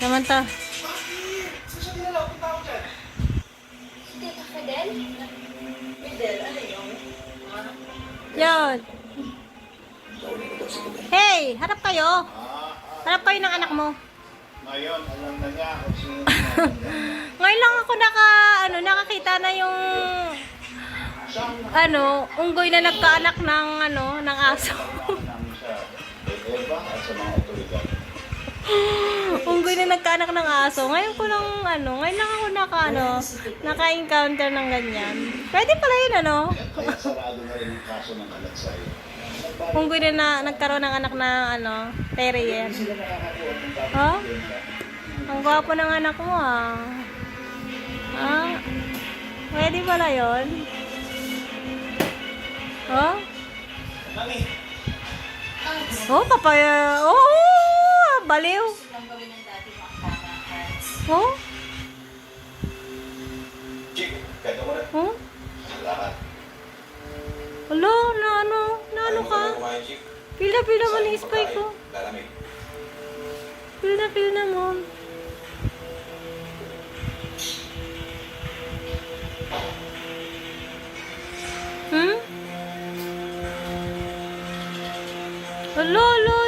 Samanta. Saan nila ako tao dyan? Si Tita Fidel? Fidel, ano yung? Yon. Hey, harap kayo. Harap kayo ng anak mo. Ngayon, alam na niya kung sino Ngayon lang ako nakakita na yung unggoy na nagkaanak ng aso. namin sa Eva at sa mga otoridad. Unggoy na nagkaanak ng aso. Ngayon lang ako naka-encounter ng ganyan. Pwede pala yun, Kaya sarado na rin yung kaso ng kalatsay. Unggoy na nagkaroon ng anak na terrier. Hindi sila nakakakuha ng tapos Oh? benta. Ang gwapo ng anak mo, ah. Ah? Pwede pala yun? Oh? Mami, Oh, papaya. Oh, baliw. Ang gawin ng dati mga Oh? Chick, kaya mo na. Oh? Lahat. Alo, na ka? Pila mo ni spy ko. Lalamig. Pila mo. Hmm? Alo.